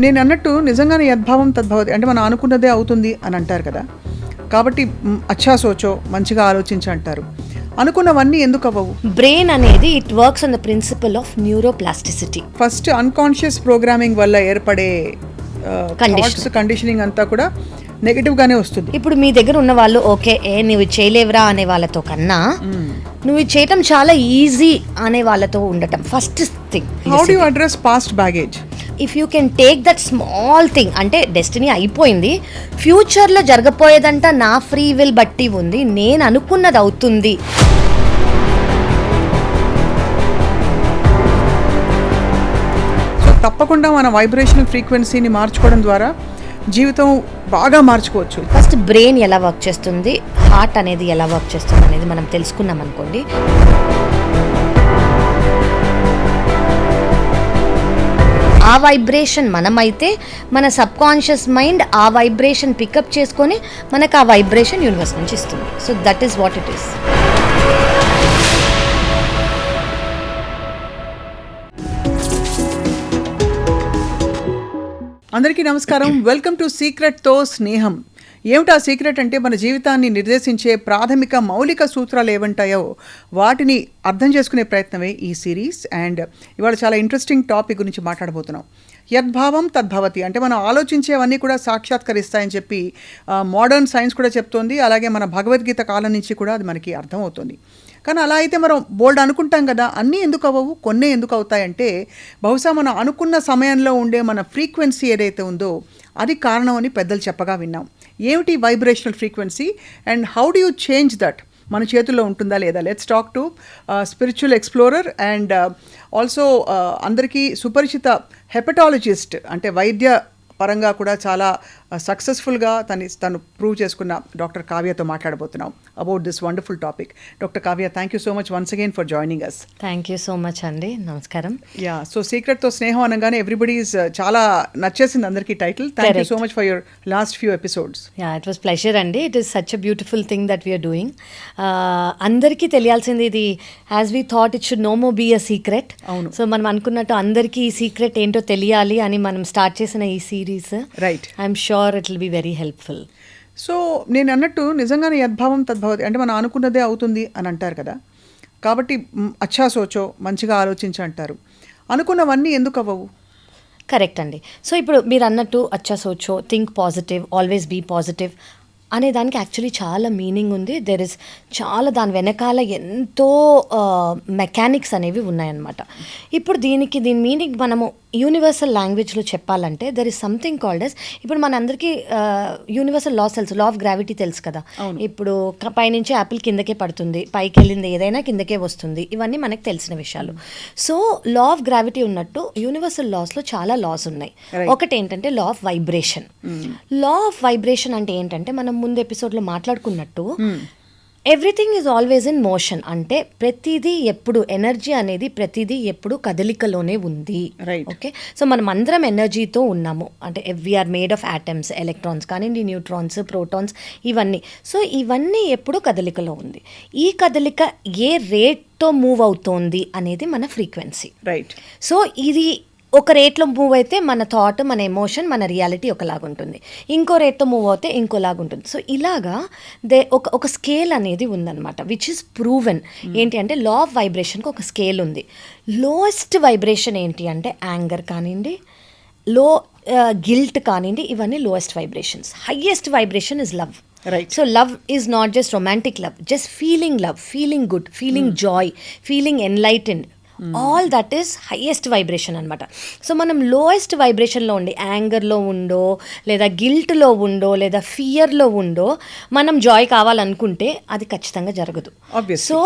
నేను అన్నట్టు నిజంగానే యద్భావం తద్భవతి అంటే మనం అనుకున్నదే అవుతుంది అని అంటారు కదా. కాబట్టి అచ్చా సోచో, మంచిగా ఆలోచించి అంటారు. అనుకున్నవన్నీ ఎందుకు అవ్వవు? బ్రెయిన్ అనేది it works on the principle of neuroplasticity. First unconscious programming వల్ల ఏర్పడే కండిషనింగ్ అంతా కూడా నెగటివ్గానే వస్తుంది. ఇప్పుడు మీ దగ్గర ఉన్న వాళ్ళు ఓకే నువ్వు చేయలేవురా అనే వాళ్ళతో కన్నా నువ్వు చేయటం చాలా ఈజీ అనే వాళ్ళతో ఉండటం first thing. How do you address past baggage? If you can take that small thing, అంటే డెస్టినీ అయిపోయింది, ఫ్యూచర్లో జరగపోయేదంట నా ఫ్రీ విల్ బట్టి ఉంది, నేను అనుకున్నది అవుతుంది. సో తప్పకుండా మన వైబ్రేషన్ ఫ్రీక్వెన్సీని మార్చుకోవడం ద్వారా జీవితం బాగా మార్చుకోవచ్చు. ఫస్ట్ బ్రెయిన్ ఎలా వర్క్ చేస్తుంది, హార్ట్ అనేది ఎలా వర్క్ చేస్తుంది అనేది మనం తెలుసుకున్నాం అనుకోండి. ఆ వైబ్రేషన్ మనమైతే మన సబ్ కాన్షియస్ మైండ్ ఆ వైబ్రేషన్ పికప్ చేసుకొని మనకు ఆ వైబ్రేషన్ యూనివర్స్ నుంచి ఇస్తుంది. So that is what it is. అందరికీ నమస్కారం. వెల్కమ్ టు సీక్రెట్తో స్నేహం. ఏమిటా సీక్రెట్ అంటే మన జీవితాన్ని నిర్దేశించే ప్రాథమిక మౌలిక సూత్రాలు ఏమంటాయో వాటిని అర్థం చేసుకునే ప్రయత్నమే ఈ సిరీస్. అండ్ ఇవాళ చాలా ఇంట్రెస్టింగ్ టాపిక్ గురించి మాట్లాడబోతున్నాం. యద్భావం తద్భవతి అంటే మనం ఆలోచించేవన్నీ కూడా సాక్షాత్కరిస్తాయని చెప్పి మోడర్న్ సైన్స్ కూడా చెప్తోంది. అలాగే మన భగవద్గీత కాలం నుంచి కూడా అది మనకి అర్థమవుతుంది. కానీ అలా అయితే మనం బోల్డ్ అనుకుంటాం కదా, అన్నీ ఎందుకు అవ్వవు, కొన్నే ఎందుకు అవుతాయంటే బహుశా మనం అనుకున్న సమయంలో ఉండే మన ఫ్రీక్వెన్సీ ఏదైతే ఉందో అది కారణం అని పెద్దలు చెప్పగా విన్నాం. ఏమిటి vibrational frequency and how do you change that? మన చేతుల్లో ఉంటుందా లేదా? Let's talk to spiritual explorer and also అందరికీ సుపరిచిత హెపటాలజిస్ట్, అంటే వైద్య పరంగా కూడా చాలా సక్సెస్ఫుల్గా తను ప్రూవ్ చేసుకున్న డాక్టర్ కావ్యతో మాట్లాడబోతున్నాం about this wonderful topic. Doctor Kavya, thank you so much once again for joining us. Thank you so much అండి, నమస్కారం. యా, సో సీక్రెట్తో స్నేహం అనగానే ఎవ్రీబడీస్ చాలా నచ్చేసింది అందరికీ title. Thank you so much for your last few episodes. Yeah, it was pleasure అండి. It is such a beautiful thing that we are doing. అందరికీ తెలియాల్సింది ఇది. As we thought it should no more be a secret. అవును. So మనం అనుకున్నట్టు అందరికీ ఈ secret ఏంటో తెలియాలి అని మనం స్టార్ట్ చేసిన ఈ series. Right. I'm sure it will be very helpful. So నేను అన్నట్టు నిజంగానే యద్భావం తద్భవతి అంటే మనం అనుకున్నదే అవుతుంది అని అంటారు కదా. కాబట్టి అచ్చా సోచో, మంచిగా ఆలోచించి అంటారు. అనుకున్నవన్నీ ఎందుకు అవ్వవు? కరెక్ట్ అండి. సో ఇప్పుడు మీరు అన్నట్టు అచ్చా సోచో, think positive, always be positive అనే దానికి యాక్చువల్లీ చాలా మీనింగ్ ఉంది. దెర్ ఇస్ చాలా దాని వెనకాల ఎంతో మెకానిక్స్ అనేవి ఉన్నాయన్నమాట. ఇప్పుడు దీని మీనింగ్ మనము యూనివర్సల్ లాంగ్వేజ్లో చెప్పాలంటే there is something called as, ఇప్పుడు మనందరికీ యూనివర్సల్ లాస్ తెలుసు, లా ఆఫ్ గ్రావిటీ తెలుసు కదా. ఇప్పుడు పైనుంచి యాపిల్ కిందకే పడుతుంది, పైకి వెళ్ళింది ఏదైనా కిందకే వస్తుంది, ఇవన్నీ మనకు తెలిసిన విషయాలు. సో లా ఆఫ్ గ్రావిటీ ఉన్నట్టు యూనివర్సల్ లాస్లో చాలా లాస్ ఉన్నాయి. ఒకటి ఏంటంటే law of vibration. Law of vibration అంటే ఏంటంటే మనం ముందు ఎపిసోడ్లో మాట్లాడుకున్నట్టు everything is always in motion. అంటే ప్రతిదీ ఎప్పుడు ఎనర్జీ అనేది ప్రతిదీ ఎప్పుడు కదలికలోనే ఉంది. ఓకే, సో మనం అందరం ఎనర్జీతో ఉన్నాము. అంటే we are made of atoms, electrons కానివ్వండి, న్యూట్రాన్స్, ప్రోటాన్స్, ఇవన్నీ. సో ఇవన్నీ ఎప్పుడు కదలికలో ఉంది. ఈ కదలిక ఏ రేట్తో మూవ్ అవుతోంది అనేది మన ఫ్రీక్వెన్సీ. రైట్. సో ఇది ఒక రేట్లో మూవ్ అయితే మన థాట్, మన ఎమోషన్, మన రియాలిటీ ఒకలాగుంటుంది. ఇంకో రేట్తో మూవ్ అవుతే ఇంకోలాగుంటుంది. సో ఇలాగా ఒక స్కేల్ అనేది ఉందన్నమాట, విచ్ ఇస్ ప్రూవెన్. ఏంటి అంటే లా ఆఫ్ వైబ్రేషన్కి ఒక స్కేల్ ఉంది. లోయెస్ట్ వైబ్రేషన్ ఏంటి అంటే యాంగర్ కానివ్వండి, గిల్ట్ కానివ్వండి, ఇవన్నీ lowest vibrations. Highest vibration is love. Right. So love is not just romantic love, just feeling love, feeling good, feeling joy, feeling enlightened. All that is highest vibration అనమాట. So మనం lowest వైబ్రేషన్లో ఉండి యాంగర్లో ఉండో, లేదా గిల్ట్లో ఉండో, లేదా ఫియర్లో ఉండో మనం Joy కావాలనుకుంటే అది ఖచ్చితంగా జరగదు. సో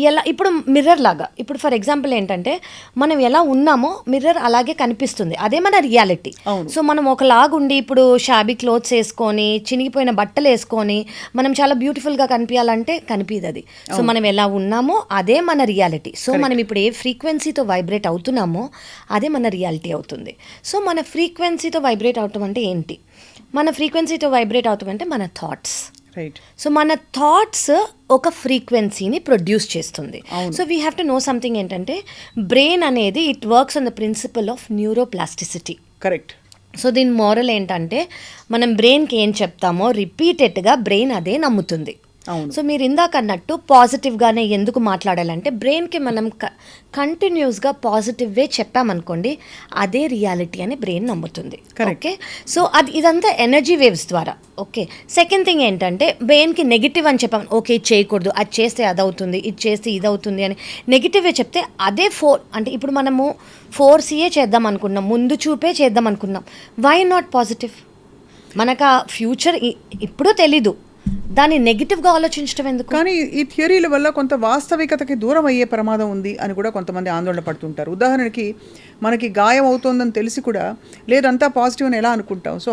ఎలా, ఇప్పుడు మిర్రర్ లాగా, ఇప్పుడు ఫర్ ఎగ్జాంపుల్ ఏంటంటే మనం ఎలా ఉన్నామో మిర్రర్ అలాగే కనిపిస్తుంది, అదే మన రియాలిటీ. సో మనం ఒకలాగుండి ఇప్పుడు షాబీ క్లోత్స్ వేసుకొని, చినిగిపోయిన బట్టలు వేసుకొని మనం చాలా బ్యూటిఫుల్గా కనిపించాలంటే కనిపించదు అది. సో మనం ఎలా ఉన్నామో అదే మన రియాలిటీ. సో మనం ఇప్పుడు ఏ ఫ్రీక్వెన్సీతో వైబ్రేట్ అవుతున్నామో అదే మన రియాలిటీ అవుతుంది. సో మన ఫ్రీక్వెన్సీతో వైబ్రేట్ అవటం అంటే ఏంటి? మన ఫ్రీక్వెన్సీతో వైబ్రేట్ అవటం అంటే మన థాట్స్. రైట్. సో మన థాట్స్ ఒక ఫ్రీక్వెన్సీని ప్రొడ్యూస్ చేస్తుంది. So we have to know something ఏంటంటే బ్రెయిన్ అనేది it works on the principle of neuroplasticity. Correct. So దీని మోరల్ ఏంటంటే మనం బ్రెయిన్కి ఏం చెప్తామో రిపీటెడ్గా బ్రెయిన్ అదే నమ్ముతుంది. అవును. సో మీరు ఇందాక అన్నట్టు పాజిటివ్గానే ఎందుకు మాట్లాడాలంటే బ్రెయిన్కి మనం కంటిన్యూస్గా పాజిటివ్ వే చెప్పామనుకోండి అదే రియాలిటీ అని బ్రెయిన్ నమ్ముతుంది. ఓకే, సో ఇదంతా ఎనర్జీ వేవ్స్ ద్వారా. ఓకే, సెకండ్ థింగ్ ఏంటంటే బ్రెయిన్కి నెగిటివ్ అని చెప్పాము, ఓకే ఇది చేయకూడదు, అది చేస్తే అది అవుతుంది, ఇది చేస్తే ఇది అవుతుంది అని నెగిటివే చెప్తే అదే అంటే ఇప్పుడు మనము ఫోర్సీయే చేద్దాం అనుకున్నాం, ముందు చూపే చేద్దాం అనుకున్నాం. Why not positive? మనకు ఆ ఫ్యూచర్ ఇప్పుడు తెలీదు, దాన్ని నెగిటివ్గా ఆలోచించడం ఎందుకు? కానీ ఈ థియరీల వల్ల కొంత వాస్తవికతకి దూరం అయ్యే ప్రమాదం ఉంది అని కూడా కొంతమంది ఆందోళన పడుతుంటారు. ఉదాహరణకి మనకి గాయం అవుతోందని తెలిసి కూడా లేదంతా పాజిటివ్ అని ఎలా అనుకుంటాం? So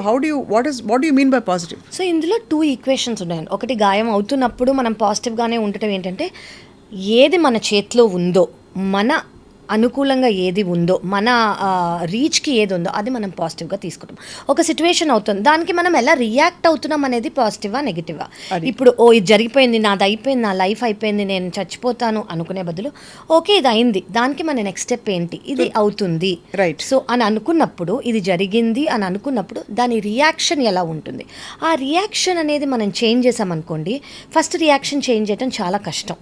what you mean by positive? So ఇందులో 2 ఈక్వేషన్స్ ఉన్నాయండి. ఒకటి, గాయం అవుతున్నప్పుడు మనం పాజిటివ్గానే ఉండటం ఏంటంటే ఏది మన చేతిలో ఉందో, మన అనుకూలంగా ఏది ఉందో, మన రీచ్కి ఏది ఉందో అది మనం పాజిటివ్గా తీసుకుంటాం. ఒక సిచ్యువేషన్ అవుతుంది, దానికి మనం ఎలా రియాక్ట్ అవుతున్నాం అనేది పాజిటివా నెగిటివా. ఇప్పుడు ఇది జరిగిపోయింది, నాది అయిపోయింది, నా లైఫ్ అయిపోయింది, నేను చచ్చిపోతాను అనుకునే బదులు ఓకే ఇది అయింది, దానికి మన నెక్స్ట్ స్టెప్ ఏంటి, ఇది అవుతుంది రైట్. సో అని అనుకున్నప్పుడు, ఇది జరిగింది అని అనుకున్నప్పుడు దాని రియాక్షన్ ఎలా ఉంటుంది, ఆ రియాక్షన్ అనేది మనం చేంజ్ చేసామనుకోండి. ఫస్ట్ రియాక్షన్ చేంజ్ చేయడం చాలా కష్టం,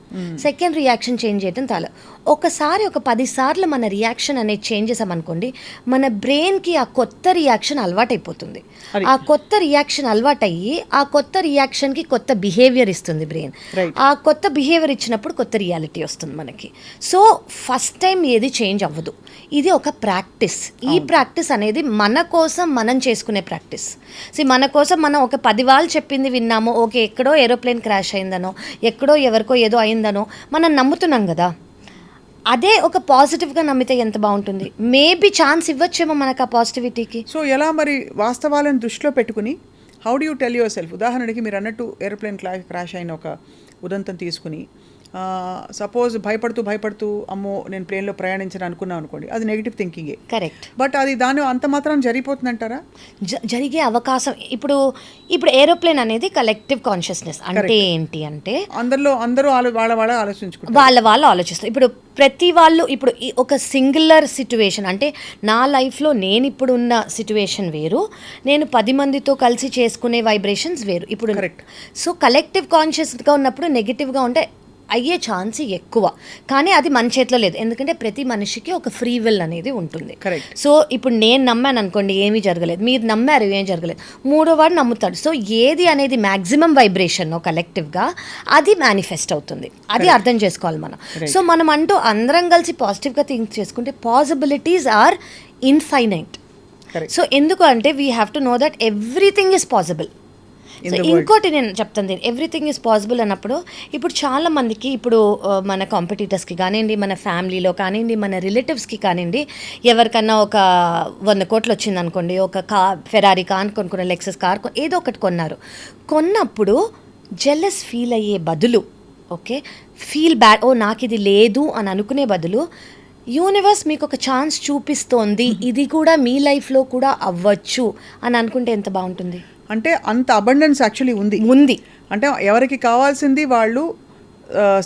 సెకండ్ రియాక్షన్ చేంజ్ చేయడం చాలా. ఒకసారి ఒక 10 సార్లు మన రియాక్షన్ అనేది చేంజ్ చేసామనుకోండి, మన బ్రెయిన్కి ఆ కొత్త రియాక్షన్ అలవాటైపోతుంది. ఆ కొత్త రియాక్షన్ అలవాటయ్యి ఆ కొత్త రియాక్షన్కి కొత్త బిహేవియర్ ఇస్తుంది బ్రెయిన్. ఆ కొత్త బిహేవియర్ ఇచ్చినప్పుడు కొత్త రియాలిటీ వస్తుంది మనకి. సో ఫస్ట్ టైం ఏది చేంజ్ అవ్వదు, ఇది ఒక ప్రాక్టీస్. ఈ ప్రాక్టీస్ అనేది మన కోసం మనం చేసుకునే ప్రాక్టీస్. మన కోసం మనం ఒక 10 వాళ్ళు చెప్పింది విన్నామో, ఓకే ఎక్కడో ఏరోప్లేన్ క్రాష్ అయిందనో, ఎక్కడో ఎవరికో ఏదో అయిందనో మనం నమ్ముతున్నాం కదా, అదే ఒక పాజిటివ్గా నమ్మితే ఎంత బాగుంటుంది. మేబీ ఛాన్స్ ఇవ్వచ్చేమో మనకు ఆ పాజిటివిటీకి. సో ఎలా మరి వాస్తవాలను దృష్టిలో పెట్టుకుని how do you tell your self? ఉదాహరణకి మీరు అన్నట్టు ఏరోప్లేన్ క్రాష్ అయిన ఒక ఉదంతం తీసుకుని సపోజ్ భయపడుతూ అమ్మో నేను ప్లేన్లో ప్రయాణించను అనుకున్నాం అనుకోండి, అది నెగిటివ్ థింకింగే. కరెక్ట్. బట్ అది దాని అంత మాత్రం జరిగిపోతుందంటారా? జరిగే అవకాశం. ఇప్పుడు ఏరోప్లేన్ అనేది కలెక్టివ్ కాన్షియస్నెస్ అంటే ఏంటి అంటే అందరూ వాళ్ళ ఆలోచించుకుంటారు, వాళ్ళు ఆలోచిస్తారు. ఇప్పుడు ప్రతి వాళ్ళు ఇప్పుడు ఒక సింగులర్ సిచ్యువేషన్ అంటే నా లైఫ్లో నేను ఇప్పుడు ఉన్న సిచ్యువేషన్ వేరు, నేను 10 మందితో కలిసి చేసుకునే వైబ్రేషన్స్ వేరు. ఇప్పుడు కరెక్ట్. సో కలెక్టివ్ కాన్షియస్గా ఉన్నప్పుడు నెగిటివ్గా ఉంటే అయ్యే ఛాన్స్ ఎక్కువ, కానీ అది మన చేతిలో లేదు. ఎందుకంటే ప్రతి మనిషికి ఒక ఫ్రీ విల్ అనేది ఉంటుంది. కరెక్ట్. సో ఇప్పుడు నేను నమ్మాను అనుకోండి, ఏమీ జరగలేదు, మీరు నమ్మారు, ఏం జరగలేదు, మూడో వాడు నమ్ముతాడు. సో ఏది అనేది మ్యాక్సిమం వైబ్రేషన్ కలెక్టివ్గా అది మేనిఫెస్ట్ అవుతుంది. అది అర్థం చేసుకోవాలి మనం. సో మనం అంటూ అందరం కలిసి పాజిటివ్గా థింక్ చేసుకుంటే పాసిబిలిటీస్ ఆర్ ఇన్ఫైనైట్. సో ఎందుకు అంటే we have to know that everything is possible. So ఇంకోటి నేను చెప్తాను, ఎవ్రీథింగ్ ఈజ్ పాసిబుల్ అన్నప్పుడు ఇప్పుడు చాలా మందికి ఇప్పుడు మన కాంపిటీటర్స్కి కానివ్వండి, మన ఫ్యామిలీలో కానివ్వండి, మన రిలేటివ్స్కి కానివ్వండి, ఎవరికన్నా ఒక 100 కోట్లు వచ్చింది అనుకోండి, ఒక ఫెరారీ కార్ కొనుక్కున్న, లెక్సస్ కార్ ఏదో ఒకటి కొన్నప్పుడు జెలస్ ఫీల్ అయ్యే బదులు, ఓకే ఫీల్ బ్యాడ్, ఓ నాకు ఇది లేదు అని అనుకునే బదులు యూనివర్స్ మీకు ఒక ఛాన్స్ చూపిస్తోంది, ఇది కూడా మీ లైఫ్లో కూడా అవ్వచ్చు అని అనుకుంటే ఎంత బాగుంటుంది. అంటే అంత అబండెన్స్ యాక్చువల్లీ ఉంది. అంటే ఎవరికి కావాల్సింది వాళ్ళు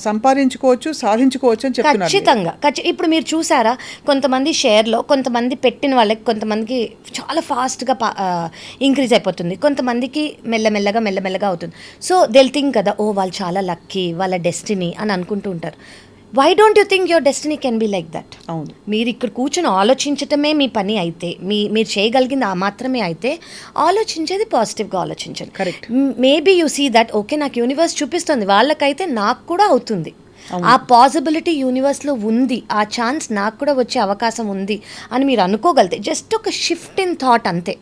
సంపాదించుకోవచ్చు, సాధించుకోవచ్చు అని చెప్తున్నారు. ఖచ్చితంగా. ఇప్పుడు మీరు చూసారా, కొంతమంది షేర్లో, కొంతమంది పెట్టిన వాళ్ళకి కొంతమందికి చాలా ఫాస్ట్గా ఇంక్రీజ్ అయిపోతుంది, కొంతమందికి మెల్లమెల్లగా అవుతుంది. సో దెల్ థింక్ కదా, ఓ వాళ్ళు చాలా లక్కీ, వాళ్ళ డెస్టినీ అని అనుకుంటూ ఉంటారు. Why don't you think your destiny can be like that? అవును. మీరు ఇక్కడ కూర్చొని ఆలోచించటమే మీ పని అయితే, మీరు చేయగలిగింది ఆ మాత్రమే అయితే, ఆలోచించేది పాజిటివ్గా ఆలోచించండి. Correct. Maybe you see that okay నాకు యూనివర్స్ చూపిస్తుంది, వాళ్ళకైతే నాకు కూడా అవుతుంది, ఆ పాసిబిలిటీ యూనివర్స్లో ఉంది, ఆ ఛాన్స్ నాకు కూడా వచ్చే అవకాశం ఉంది అని మీరు అనుకోగలితే, జస్ట్ ఒక షిఫ్ట్ ఇన్ థాట్ అంతే.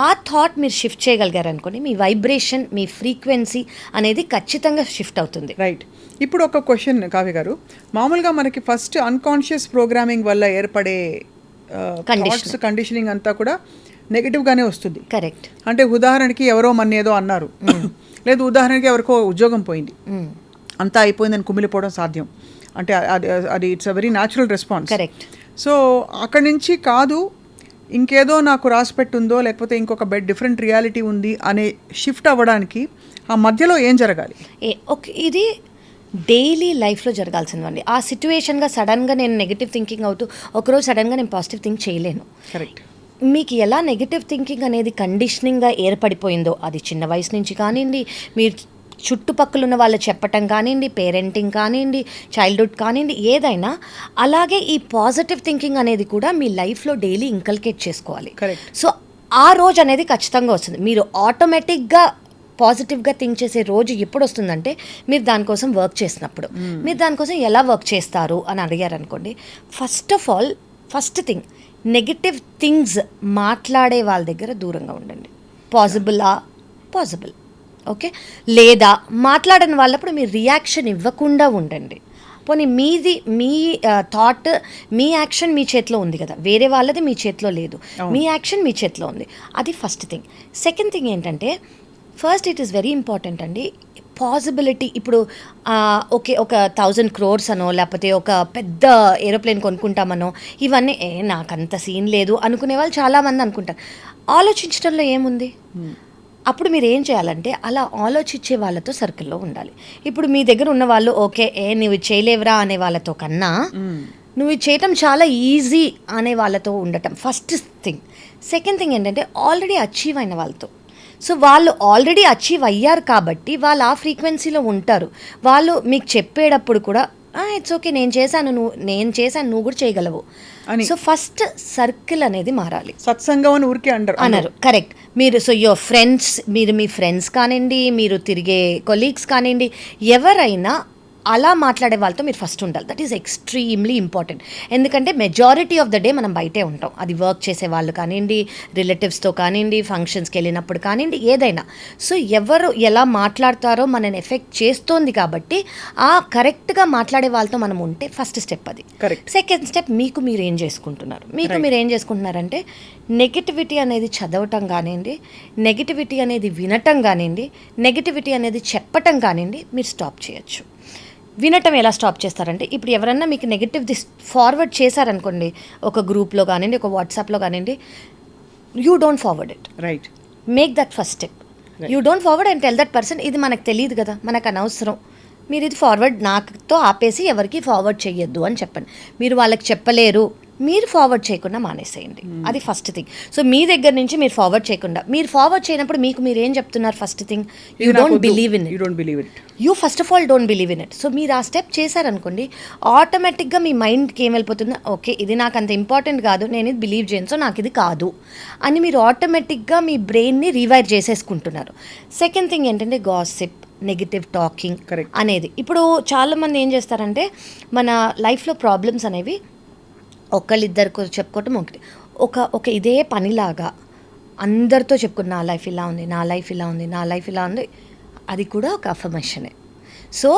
ఆ థాట్ మీరు షిఫ్ట్ చేయగలిగారు అనుకోండి, మీ వైబ్రేషన్, మీ ఫ్రీక్వెన్సీ అనేది ఖచ్చితంగా షిఫ్ట్ అవుతుంది. రైట్. ఇప్పుడు ఒక క్వశ్చన్ కావ్య గారు, మామూలుగా మనకి ఫస్ట్ అన్కాన్షియస్ ప్రోగ్రామింగ్ వల్ల ఏర్పడే కండిషనింగ్ అంతా కూడా నెగిటివ్గానే వస్తుంది. కరెక్ట్. అంటే ఉదాహరణకి ఎవరో మన ఏదో అన్నారు, లేదు ఉదాహరణకి ఎవరికో ఉద్యోగం పోయింది, అంతా అయిపోయిందని కుమిలిపోవడం సాధ్యం. అంటే అది it's a very natural response. Correct. So అక్కడి నుంచి కాదు, ఇంకేదో నాకు రాసిపెట్టుందో లేకపోతే ఇంకొక డిఫరెంట్ రియాలిటీ ఉంది అనే షిఫ్ట్ అవ్వడానికి ఆ మధ్యలో ఏం జరగాలి? ఇది డైలీ లైఫ్లో జరగాల్సిందండి. ఆ సిచ్యువేషన్గా సడన్గా నేను నెగిటివ్ థింకింగ్ అవుతూ ఒకరోజు సడన్గా నేను పాజిటివ్ థింక్ చేయలేను. కరెక్ట్. మీకు ఎలా నెగటివ్ థింకింగ్ అనేది కండిషనింగ్గా ఏర్పడిపోయిందో, అది చిన్న వయసు నుంచి కానివ్వండి, మీరు చుట్టుపక్కల ఉన్న వాళ్ళు చెప్పటం కానివ్వండి, పేరెంటింగ్ కానివ్వండి, చైల్డ్హుడ్ కానివ్వండి, ఏదైనా అలాగే ఈ పాజిటివ్ థింకింగ్ అనేది కూడా మీ లైఫ్లో డైలీ ఇంకల్కేట్ చేసుకోవాలి. కరెక్ట్. సో ఆ రోజు అనేది ఖచ్చితంగా వస్తుంది. మీరు ఆటోమేటిక్గా పాజిటివ్గా థింక్ చేసే రోజు ఎప్పుడు వస్తుందంటే, మీరు దానికోసం వర్క్ చేసినప్పుడు. మీరు దానికోసం ఎలా వర్క్ చేస్తారు అని అడిగారు అనుకోండి, ఫస్ట్ థింగ్ నెగటివ్ థింగ్స్ మాట్లాడే వాళ్ళ దగ్గర దూరంగా ఉండండి. Possible okay. లేదా మాట్లాడని వాళ్ళప్పుడు మీరు రియాక్షన్ ఇవ్వకుండా ఉండండి. పోనీ మీ థాట్, మీ యాక్షన్ మీ చేతిలో ఉంది కదా, వేరే వాళ్ళది మీ చేతిలో లేదు. మీ యాక్షన్ మీ చేతిలో ఉంది. అది ఫస్ట్ థింగ్. సెకండ్ థింగ్ ఏంటంటే, first it is very important అండి, పాసిబిలిటీ. ఇప్పుడు ఓకే, ఒక 1000 crores అనో లేకపోతే ఒక పెద్ద ఏరోప్లేన్ కొనుక్కుంటామనో, ఇవన్నీ నాకంత సీన్ లేదు అనుకునే వాళ్ళు చాలామంది అనుకుంటారు. ఆలోచించడంలో ఏముంది? అప్పుడు మీరు ఏం చేయాలంటే, అలా ఆలోచించే వాళ్ళతో సర్కిల్లో ఉండాలి. ఇప్పుడు మీ దగ్గర ఉన్న వాళ్ళు ఓకే నువ్వు చేయలేవురా అనే వాళ్ళతో కన్నా, నువ్వు ఇది చేయటం చాలా ఈజీ అనే వాళ్ళతో ఉండటం ఫస్ట్ థింగ్. సెకండ్ థింగ్ ఏంటంటే, ఆల్రెడీ అచీవ్ అయిన వాళ్ళతో. సో వాళ్ళు ఆల్రెడీ అచీవ్ అయ్యారు కాబట్టి వాళ్ళు ఆ ఫ్రీక్వెన్సీలో ఉంటారు. వాళ్ళు మీకు చెప్పేటప్పుడు కూడా ఇట్స్ ఓకే, నేను చేశాను, నువ్వు కూడా చేయగలవు అని. సో ఫస్ట్ సర్కిల్ అనేది మారాలి. సత్సంగం అని ఊరికే అన్నారు. కరెక్ట్. మీరు యువర్ ఫ్రెండ్స్, మీ ఫ్రెండ్స్ కానివ్వండి, మీరు తిరిగే కొలీగ్స్ కానివ్వండి, ఎవరైనా అలా మాట్లాడే వాళ్ళతో మీరు ఫస్ట్ ఉండాలి. That is extremely important. ఎందుకంటే మెజారిటీ ఆఫ్ ద డే మనం బయటే ఉంటాం. అది వర్క్ చేసే వాళ్ళు కానివ్వండి, రిలేటివ్స్తో కానివ్వండి, ఫంక్షన్స్కి వెళ్ళినప్పుడు కానివ్వండి, ఏదైనా. సో ఎవరు ఎలా మాట్లాడతారో మనని ఎఫెక్ట్ చేస్తోంది కాబట్టి ఆ కరెక్ట్గా మాట్లాడే వాళ్ళతో మనం ఉంటే ఫస్ట్ స్టెప్ అది. కరెక్ట్. సెకండ్ స్టెప్, మీరు ఏం చేసుకుంటున్నారంటే, నెగిటివిటీ అనేది చదవటం కానివ్వండి, నెగిటివిటీ అనేది వినటం కానివ్వండి, నెగిటివిటీ అనేది చెప్పటం కానివ్వండి, మీరు స్టాప్ చేయొచ్చు. వినటం ఎలా స్టాప్ చేస్తారంటే, ఇప్పుడు ఎవరన్నా మీకు నెగిటివ్ ఫార్వర్డ్ చేశారనుకోండి, ఒక గ్రూప్లో కానివ్వండి, ఒక వాట్సాప్లో కానివ్వండి, you don't forward it. Right. Make that first step. You don't forward and tell that person, ఇది మనకు తెలియదు కదా, మనకు అనవసరం, మీరు ఇది ఫార్వర్డ్ నాకుతో ఆపేసి ఎవరికి ఫార్వర్డ్ చేయొద్దు అని చెప్పండి. మీరు వాళ్ళకి చెప్పలేరు, మీరు ఫార్వర్డ్ చేయకుండా మానేసేయండి. అది ఫస్ట్ థింగ్. సో మీ దగ్గర నుంచి మీరు ఫార్వర్డ్ చేయకుండా, మీరు ఫార్వర్డ్ చేయనప్పుడు మీరు ఏం చెప్తున్నారు? First thing, you don't believe in it. You first of all don't believe in it. So మీరు ఆ స్టెప్ చేశారనుకోండి, ఆటోమేటిక్గా మీ మైండ్కి ఏం వెళ్ళిపోతుంది, ఓకే ఇది నాకు అంత ఇంపార్టెంట్ కాదు, నేను ఇది బిలీవ్ చేయను, సో నాకు ఇది కాదు అని మీరు ఆటోమేటిక్గా మీ బ్రెయిన్ని రీవైర్ చేసేసుకుంటున్నారు. సెకండ్ థింగ్ ఏంటంటే, గాసిప్, నెగిటివ్ టాకింగ్ అనేది. ఇప్పుడు చాలామంది ఏం చేస్తారంటే, మన లైఫ్లో ప్రాబ్లమ్స్ అనేవి ఒకళ్ళిద్దరికి చెప్పుకోవటం ఒకటి, ఒక ఇదే పనిలాగా అందరితో చెప్పుకుని నా లైఫ్ ఇలా ఉంది, అది కూడా ఒక అఫర్మేషనే. సో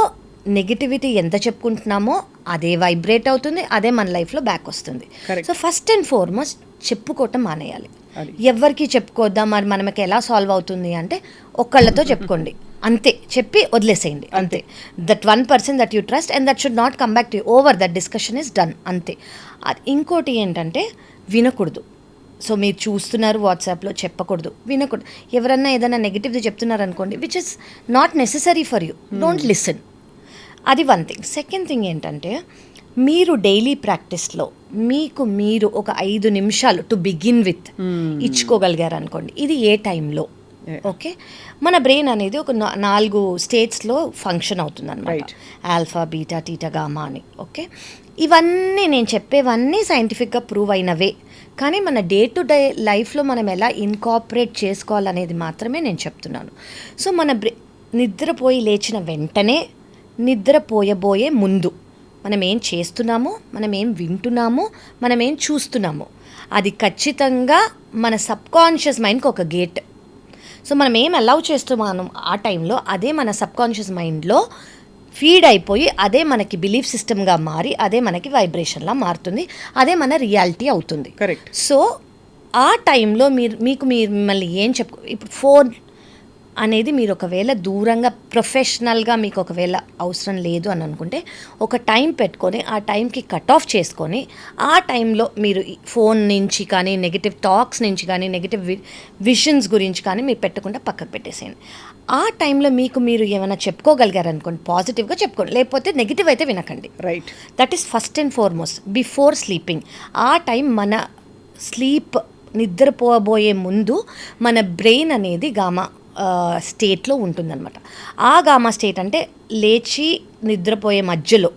నెగిటివిటీ ఎంత చెప్పుకుంటున్నామో అదే వైబ్రేట్ అవుతుంది, అదే మన లైఫ్లో బ్యాక్ వస్తుంది. సో ఫస్ట్ అండ్ ఫార్మోస్ట్ చెప్పుకోవటం మానేయాలి. ఎవరికి చెప్పుకోద్దాం, మరి మనకి ఎలా సాల్వ్ అవుతుంది అంటే, ఒక్కళ్ళతో చెప్పుకోండి అంతే, చెప్పి వదిలేసేయండి అంతే. That 1% that you trust and that should not come back to you. Over, that discussion is done అంతే. ఇంకోటి ఏంటంటే, వినకూడదు. సో మీరు చూస్తున్నారు వాట్సాప్లో, చెప్పకూడదు, వినకూడదు. ఎవరన్నా ఏదైనా నెగిటివ్ది చెప్తున్నారు అనుకోండి, which is not necessary for you, don't listen. అది వన్ థింగ్. సెకండ్ థింగ్ ఏంటంటే, మీరు డైలీ ప్రాక్టీస్లో మీరు ఒక 5 నిమిషాలు టు బిగిన్ విత్ ఇచ్చుకోగలిగారు అనుకోండి, ఇది ఏ టైంలో, ఓకే, మన బ్రెయిన్ అనేది ఒక 4 స్టేట్స్లో ఫంక్షన్ అవుతుంది అనమాట. ఆల్ఫా, బీటా, టీటా, గామా అని. ఓకే, ఇవన్నీ నేను చెప్పేవన్నీ సైంటిఫిక్గా ప్రూవ్ అయినవే, కానీ మన డే టు డే లైఫ్లో మనం ఎలా ఇన్కార్పొరేట్ చేసుకోవాలనేది మాత్రమే నేను చెప్తున్నాను. సో మన నిద్రపోయి లేచిన వెంటనే, నిద్రపోయబోయే ముందు మనం ఏం చేస్తున్నామో, మనం ఏం వింటున్నామో, మనం ఏం చూస్తున్నామో, అది ఖచ్చితంగా మన సబ్కాన్షియస్ మైండ్కి ఒక గేట్. సో మనం ఏం అలౌ చేస్తున్నాము ఆ టైంలో, అదే మన సబ్కాన్షియస్ మైండ్లో ఫీడ్ అయిపోయి, అదే మనకి బిలీఫ్ సిస్టమ్గా మారి, అదే మనకి వైబ్రేషన్లా మారుతుంది, అదే మన రియాలిటీ అవుతుంది. కరెక్ట్. సో ఆ టైంలో మీరు మిమ్మల్ని ఏం ఇప్పుడు ఫోన్ అనేది మీరు ఒకవేళ దూరంగా ప్రొఫెషనల్గా మీకు ఒకవేళ అవసరం లేదు అని అనుకుంటే, ఒక టైం పెట్టుకొని ఆ టైంకి కట్ ఆఫ్ చేసుకొని, ఆ టైంలో మీరు ఫోన్ నుంచి కానీ, నెగిటివ్ టాక్స్ నుంచి కానీ, నెగిటివ్ విషన్స్ గురించి కానీ మీరు పెట్టకుండా పక్కకు పెట్టేసేయండి. ఆ టైంలో మీరు ఏమైనా చెప్పుకోగలిగారు అనుకోండి, పాజిటివ్గా చెప్పుకోండి, లేకపోతే నెగిటివ్ అయితే వినకండి. Right. That is first and foremost before sleeping. ఆ టైం మన స్లీప్ నిద్రపోబోయే ముందు మన బ్రెయిన్ అనేది గామా స్టేట్లో ఉంటుందన్నమాట. ఆ గామా స్టేట్ అంటే లేచి నిద్రపోయే మధ్యలో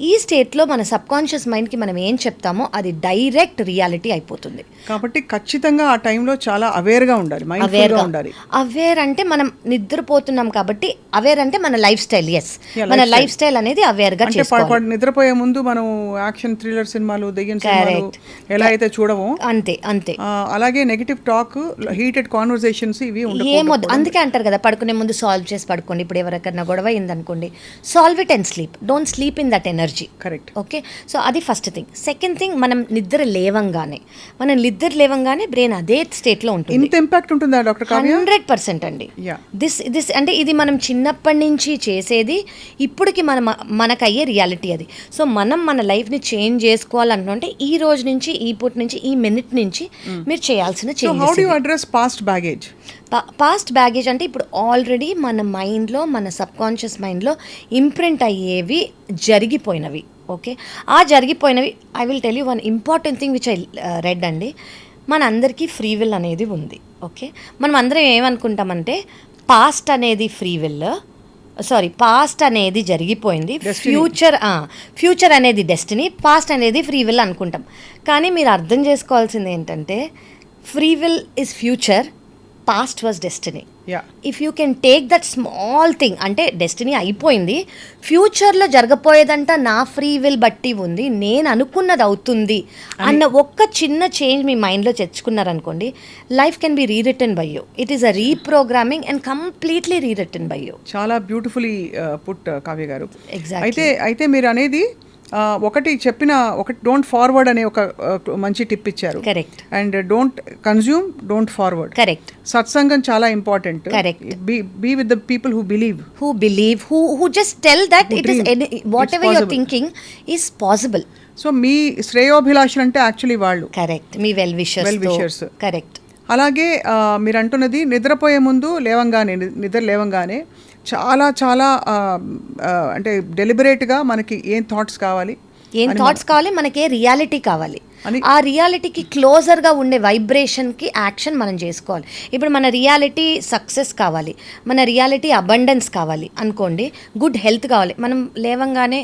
ఈ స్టేట్లో మన సబ్కాన్షియస్ మైండ్కి మనం ఏం చెప్తామో అది డైరెక్ట్ రియాలిటీ అయిపోతుంది. కాబట్టి ఖచ్చితంగా ఆ టైంలో చాలా అవేర్గా ఉండాలి, మైండ్ఫుల్గా ఉండాలి. అవేర్ అంటే మనం నిద్రపోతున్నాం కాబట్టి అవేర్ అంటే మన లైఫ్ స్టైల్. ఎస్, మన లైఫ్ స్టైల్ అనేది అవేర్గా చేసుకోవాలి. నిద్రపోయే ముందు మనం యాక్షన్ థ్రిల్లర్ సినిమాలు, దెయ్యం సినిమాలు ఎలా అయితే చూడమో అంతే అంతే. అలాగే నెగటివ్ టాక్, హీటెడ్ కాన్వర్సేషన్స్ ఇవి ఏమొద్దు. అందుకే అంటారు కదా, పడుకునే ముందు సాల్వ్ చేసి పడుకోండి. ఇప్పుడు ఎవరికైనా గొడవ అయిందనుకోండి, solve it and sleep, don't sleep in that energy. Correct. Okay, so అది ఫస్ట్ థింగ్. సెకండ్ థింగ్, మనం నిద్ర లేవంగానే బ్రెయిన్ అదే స్టేట్లో ఉంటుంది. ఇంత ఇంపాక్ట్ ఉంటుందా డాక్టర్ కావ్య? 100% అండి. దిస్ అంటే ఇది మనం చిన్నప్పటి నుంచి చేసేది, ఇప్పటికి మనకయ్యే రియాలిటీ అది. సో మనం మన లైఫ్ని చేంజ్ చేసుకోవాలనుకుంటే ఈ రోజు నుంచి, ఈ పూట నుంచి, ఈ మినిట్ నుంచి మీరు చేయాల్సిన change. How do you address past baggage? Past baggage అంటే ఇప్పుడు ఆల్రెడీ మన మైండ్లో, మన సబ్కాన్షియస్ మైండ్లో ఇంప్రింట్ అయ్యేవి జరిగిపోయినవి. ఓకే, ఆ జరిగిపోయినవి I will tell you one important thing which I read అండి. మన అందరికీ ఫ్రీ విల్ అనేది ఉంది. ఓకే, మనం అందరం ఏమనుకుంటామంటే పాస్ట్ అనేది పాస్ట్ అనేది జరిగిపోయింది, ఫ్యూచర్ అనేది డెస్టినీ, పాస్ట్ అనేది ఫ్రీ విల్ అనుకుంటాం. కానీ మీరు అర్థం చేసుకోవాల్సింది ఏంటంటే free will is future, past was destiny. If you can take that small thing, అంటే డెస్టినీ అయిపోయింది, ఫ్యూచర్లో జరగపోయేదంట నా ఫ్రీ విల్ బట్టి ఉంది, నేను అనుకున్నది అవుతుంది అన్న ఒక్క చిన్న చేంజ్ మీ మైండ్లో తెచ్చుకున్నారనుకోండి, life can be rewritten by you. It is a reprogramming and completely rewritten by you. చాలా బ్యూటిఫుల్లీ పుట్ కావ్య గారు. ఎగ్జాక్ట్లీ. అయితే మీరు అనేది ఒకటి డోంట్ ఫార్వర్డ్ అనే ఒక మంచి టిప్ ఇచ్చారు. Correct. And don't consume, don't forward. Correct. సత్సంగం చాలా important. Correct. Be with the people who believe, who just tell that it is whatever you're thinking is possible. So మీ శ్రేయోభిలాషులు అంటే యాక్చువల్లీ వాళ్ళు. కరెక్ట్. మీ వెల్ విషర్స్. కరెక్ట్. అలాగే మీరు అంటున్నది నిద్రపోయే ముందు నిద్ర లేవంగానే చాలా చాలా అంటే డెలిబరేట్గా మనకి ఏం థాట్స్ కావాలి, మనకి ఏ రియాలిటీ కావాలి, ఆ రియాలిటీకి క్లోజర్గా ఉండే వైబ్రేషన్కి యాక్షన్ మనం చేసుకోవాలి. ఇప్పుడు మన రియాలిటీ సక్సెస్ కావాలి, మన రియాలిటీ అబండెన్స్ కావాలి అనుకోండి, గుడ్ హెల్త్ కావాలి. మనం లేవంగానే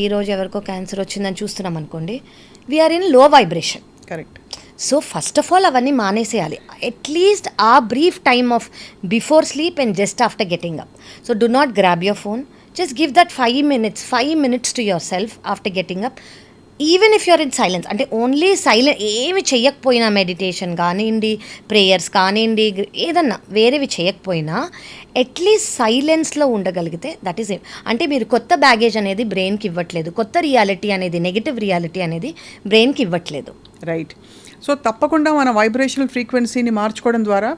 ఈరోజు ఎవరికో క్యాన్సర్ వచ్చిందని చూస్తున్నాం అనుకోండి, we are in low vibration. Correct. So first of all అవన్నీ మానేసేయాలి. అట్లీస్ట్ ఆ brief time of before sleep and just after getting up. So do not grab your phone, just give that 5 minutes to yourself after getting up. Even if you're in silence, అంటే only silent, ఏమి చేయకపోయినా, meditation కానివ్వండి, prayers కానివ్వండి, ఏదన్నా వేరేవి చేయకపోయినా at least సైలెన్స్లో ఉండగలిగితే that is it. అంటే మీరు కొత్త బ్యాగేజ్ అనేది బ్రెయిన్కి ఇవ్వట్లేదు, కొత్త రియాలిటీ అనేది, నెగిటివ్ రియాలిటీ అనేది బ్రెయిన్కి ఇవ్వట్లేదు. రైట్. సో తప్పకుండా మన వైబ్రేషనల్ ఫ్రీక్వెన్సీని మార్చుకోవడం ద్వారా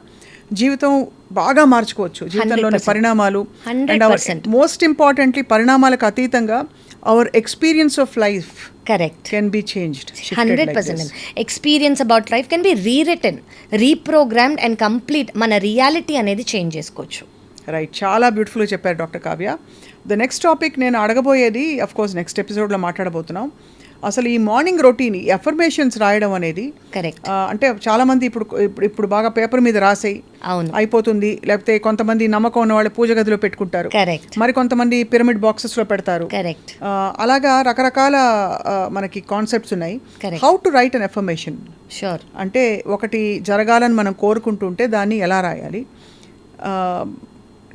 జీవితం బాగా మార్చుకోవచ్చు, జీవితంలోని పరిణామాలు. అండ్ మోస్ట్ ఇంపార్టెంట్లీ పరిణామాలకు అతీతంగా our experience of life correct can be changed. 100%. Experience about life can be rewritten, reprogrammed and complete. మన రియాలిటీ అనేది చేంజ్ చేసుకోవచ్చు. రైట్. చాలా బ్యూటిఫుల్గా చెప్పారు doctor Kavya. The next topic నేను అడగబోయేది, అఫ్ కోర్స్ నెక్స్ట్ ఎపిసోడ్లో మాట్లాడబోతున్నాం, అసలు ఈ మార్నింగ్ రొటీన్ ఎఫర్మేషన్స్ రాయడం అనేది. కరెక్ట్. అంటే చాలా మంది ఇప్పుడు బాగా పేపర్ మీద రాసేయి అయిపోతుంది, లేకపోతే కొంతమంది నమ్మకం ఉన్న వాళ్ళు పూజ గదిలో పెట్టుకుంటారు, మరి కొంతమంది పిరమిడ్ బాక్సెస్లో పెడతారు. కరెక్ట్. అలాగా రకరకాల మనకి కాన్సెప్ట్స్ ఉన్నాయి. How to write an affirmation? Sure. అంటే ఒకటి జరగాలని మనం కోరుకుంటుంటే దాన్ని ఎలా రాయాలి?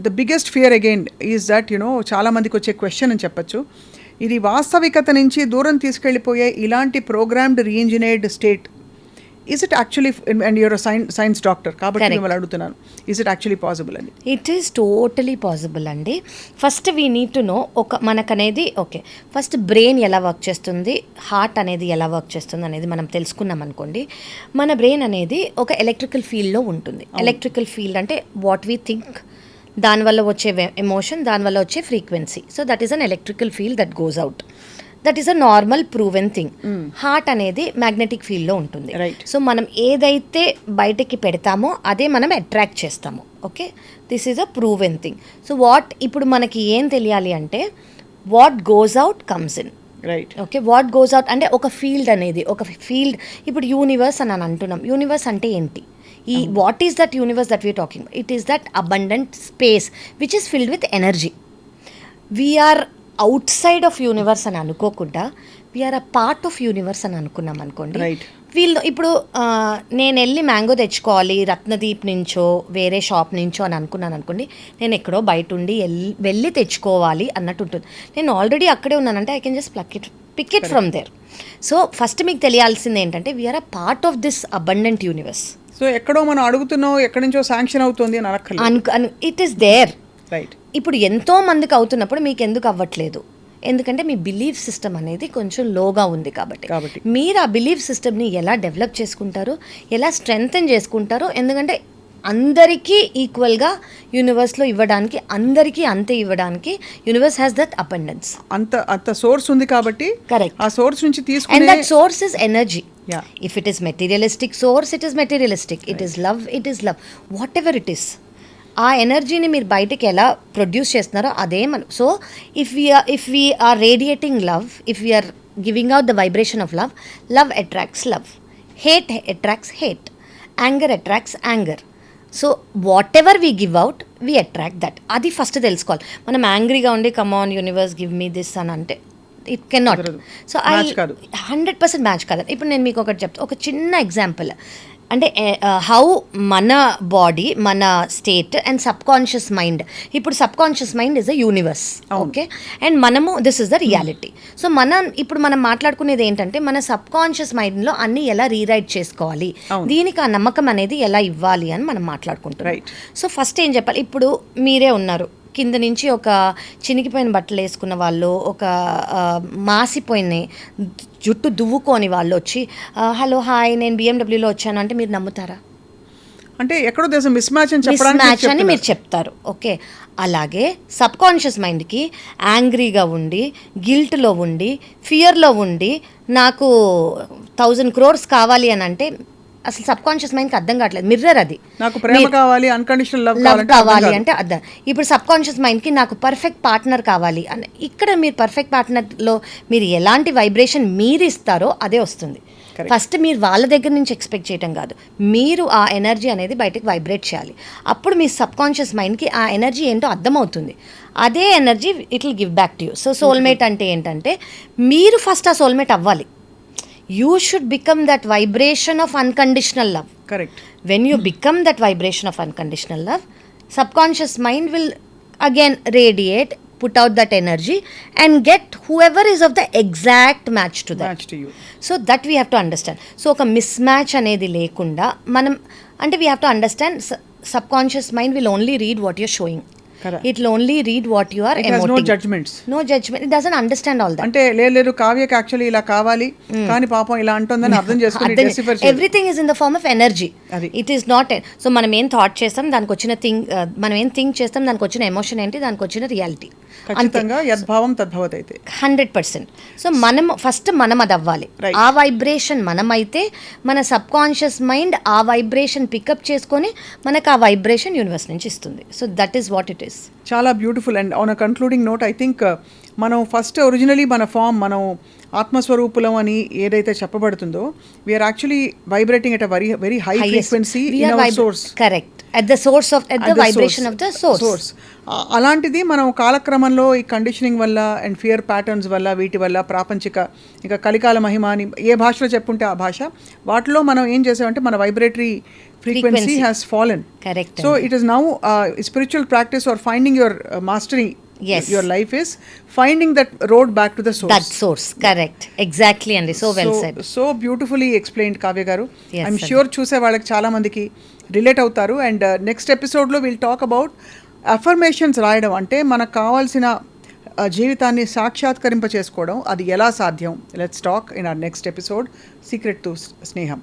The biggest fear again is that చాలా మందికి వచ్చే క్వశ్చన్ అని చెప్పచ్చు, ఇది వాస్తవికత నుంచి దూరం తీసుకెళ్ళిపోయే ఇలాంటి programmed reengineered state, is it actually, and your science doctor కాబట్టి మిమ్మల్ని అడుగుతున్నాను, ఈజ్ ఇట్ యాక్చువల్లీ పాసిబుల్ అని? ఇట్ ఈస్ టోటలీ పాసిబుల్ అండి. First we need to know, మనకనేది ఓకే, ఫస్ట్ బ్రెయిన్ ఎలా వర్క్ చేస్తుంది, హార్ట్ అనేది ఎలా వర్క్ చేస్తుంది అనేది మనం తెలుసుకున్నాం అనుకోండి, మన బ్రెయిన్ అనేది ఒక ఎలక్ట్రికల్ ఫీల్డ్లో ఉంటుంది. ఎలక్ట్రికల్ ఫీల్డ్ అంటే వాట్ వీ థింక్, దానివల్ల వచ్చే ఎమోషన్, దానివల్ల వచ్చే frequency. So that is an electrical field that goes out. That is a normal proven thing. Heart అనేది మ్యాగ్నెటిక్ ఫీల్డ్లో ఉంటుంది. సో మనం ఏదైతే బయటకి పెడతామో అదే మనం అట్రాక్ట్ చేస్తాము. Okay, this is a proven thing. So ఇప్పుడు మనకి ఏం తెలియాలి అంటే what goes out comes in. Right. Okay, what goes out అంటే ఒక ఫీల్డ్ అనేది, ఒక ఫీల్డ్. ఇప్పుడు యూనివర్స్ అని అంటున్నాం. యూనివర్స్ అంటే ఏంటి? ఈ what is that universe that we are talking? It is that abundant space which is filled with energy. We are outside of universe అని అనుకోకుండా we are a part of universe అని అనుకున్నాం అనుకోండి. రైట్. వీళ్ళు ఇప్పుడు నేను వెళ్ళి మ్యాంగో తెచ్చుకోవాలి రత్నదీప్ నుంచో వేరే షాప్ నుంచో అని అనుకున్నాను అనుకోండి, నేను ఎక్కడో బయట ఉండి వెళ్ళి తెచ్చుకోవాలి అన్నట్టు ఉంటుంది. నేను ఆల్రెడీ అక్కడే ఉన్నానంటే I can just pick it from there. So first మీకు తెలియాల్సింది ఏంటంటే we are a part of this abundant universe. So ఎక్కడో మనం అడుగుతున్నాం, ఎక్కడి నుంచో శాంక్షన్ అవుతుంది అని అనక్కర్లేదు. It is there. రైట్. ఇప్పుడు ఎంతో మందికి అవుతున్నప్పుడు మీకు ఎందుకు అవ్వట్లేదు? ఎందుకంటే మీ బిలీఫ్ సిస్టమ్ అనేది కొంచెం లోగా ఉంది కాబట్టి. మీరు ఆ బిలీఫ్ సిస్టమ్ని ఎలా డెవలప్ చేసుకుంటారో, ఎలా స్ట్రెంగ్తెన్ చేసుకుంటారో, ఎందుకంటే అందరికీ ఈక్వల్గా యూనివర్స్లో ఇవ్వడానికి, అందరికీ అంతే ఇవ్వడానికి యూనివర్స్ హ్యాస్ దట్ అబండెన్స్. అంత సోర్స్ ఉంది కాబట్టి. కరెక్ట్. ఆ సోర్స్ నుంచి అండ్ తీసుకునే that source is energy. Yeah. If it is materialistic source, it is materialistic. It is love, it is love. Whatever it is. ఆ ఎనర్జీని మీరు బయటకి ఎలా ప్రొడ్యూస్ చేస్తున్నారో అదే మనం. So if we are radiating love, if we are giving out the vibration of love, love attracts love, hate attracts hate, anger attracts anger. So whatever we give out we attract that. అది first తెలుసుకోవాలి. మనం యాంగ్రీగా ఉండి come on universe give me this అని అంటే it can not. So I 100% match కాదు. ఇప్పుడు నేను మీకు ఒకటి చెప్తాను, ఒక చిన్న ఎగ్జాంపుల్. అంటే హౌ మన బాడీ, మన state and subconscious mind. ఇప్పుడు subconscious mind is a universe. Okay, and మనము this is the reality. So ఇప్పుడు మనం మాట్లాడుకునేది ఏంటంటే మన సబ్ కాన్షియస్ మైండ్లో అన్ని ఎలా రీరైట్ చేసుకోవాలి, దీనికి ఆ నమ్మకం అనేది ఎలా ఇవ్వాలి అని మనం మాట్లాడుకుంటాం. సో ఫస్ట్ ఏం చెప్పాలి? ఇప్పుడు మీరే ఉన్నారు, కింద నుంచి ఒక చినిగిపోయిన బట్టలు వేసుకున్న వాళ్ళు, ఒక మాసిపోయిన జుట్టు దువ్వుకొని వాళ్ళు వచ్చి హలో హాయ్ నేను బిఎండబ్ల్యూలో వచ్చాను అంటే మీరు నమ్ముతారా? అంటే ఎక్కడో దేశం మిస్ మ్యాచ్ అని మీరు చెప్తారు. ఓకే, అలాగే సబ్ కాన్షియస్ మైండ్కి యాంగ్రీగా ఉండి, గిల్ట్లో ఉండి, ఫియర్లో ఉండి నాకు 1000 crores కావాలి అని అంటే అసలు సబ్ కాన్షియస్ మైండ్కి అర్థం కావట్లేదు. మిర్రర్ అది. నాకు ప్రేమ కావాలి, అన్కండిషనల్ లవ్ కావాలి అంటే అర్థం. ఇప్పుడు సబ్ కాన్షియస్ మైండ్కి నాకు పర్ఫెక్ట్ పార్ట్నర్ కావాలి అని, ఇక్కడ మీరు పర్ఫెక్ట్ పార్ట్నర్లో మీరు ఎలాంటి వైబ్రేషన్ మీరు ఇస్తారో అదే వస్తుంది. ఫస్ట్ మీరు వాళ్ళ దగ్గర నుంచి ఎక్స్పెక్ట్ చేయటం కాదు, మీరు ఆ ఎనర్జీ అనేది బయటకు వైబ్రేట్ చేయాలి. అప్పుడు మీ సబ్ కాన్షియస్ మైండ్కి ఆ ఎనర్జీ ఏంటో అర్థమవుతుంది. అదే energy it will give back to you. So soulmate అంటే ఏంటంటే మీరు ఫస్ట్ ఆ సోల్మేట్ అవ్వాలి. You should become that vibration of unconditional love. Correct. When you become that vibration of unconditional love, subconscious mind will again radiate, put out that energy and get whoever is of the exact match to that. Match to you. So that we have to understand. So oka mismatch anedi lekunda manam ante we have to understand subconscious mind will only read what you're showing. Correct. It will only read what you are it emoting. Has no judgments. No judgment. It doesn't understand all that. అంటే లేదు కావ్యకి actually ఇలా కావాలి కానీ పాపం ఇలా అంటుందని అర్థం చేసుకుని decipher చేయాలి. Everything is in the form of energy. It is not. So మనం ఏం థాట్ చేస్తాం దానికి వచ్చిన మనం ఏం థింక్ చేస్తాం దానికి వచ్చిన ఎమోషన్ ఏంటి, దానికి వచ్చిన రియాలిటీ. ఖచ్చితంగా యద్భావం తద్భవతి అయితే 100%. సో మనం ఫస్ట్ మనం అది అవ్వాలి. ఆ వైబ్రేషన్ మనమైతే మన సబ్ కాన్షియస్ మైండ్ ఆ వైబ్రేషన్ పికప్ చేసుకొని మనకు ఆ వైబ్రేషన్ యూనివర్స్ నుంచి ఇస్తుంది. So that is what it is. చాలా beautiful. And on a concluding note I think మనం ఫస్ట్ ఒరిజినలీ మన ఫామ్ మనం ఆత్మస్వరూపులం అని ఏదైతే చెప్పబడుతుందో we are actually vibrating at a very high frequency in our source. Correct. at the source of at the vibration of the source. అలాంటిది మనం కాలక్రమంలో ఈ కండిషనింగ్ వల్ల అండ్ ఫియర్ ప్యాటర్న్స్ వల్ల వీటి వల్ల ప్రాపంచిక ఇంకా కలికాల మహిమ అని ఏ భాషలో చెప్పుంటే ఆ భాష వాటిలో మనం ఏం చేసామంటే మన vibratory frequency has fallen. Correct. So it is now spiritual practice or finding your mastery. Yes. Your life is finding that road back to the source. That source, correct. Exactly, and so well said. So beautifully explained, Kavya garu. Yes, I'm sure chuse vaalaki chaala mandiki relate avutaru. And next episode lo we'll talk about affirmations రాయడం అంటే మనకు కావాల్సిన జీవితాన్ని సాక్షాత్కరింప చేసుకోవడం అది ఎలా సాధ్యం. Let's talk in our next episode, Secret to Sneham.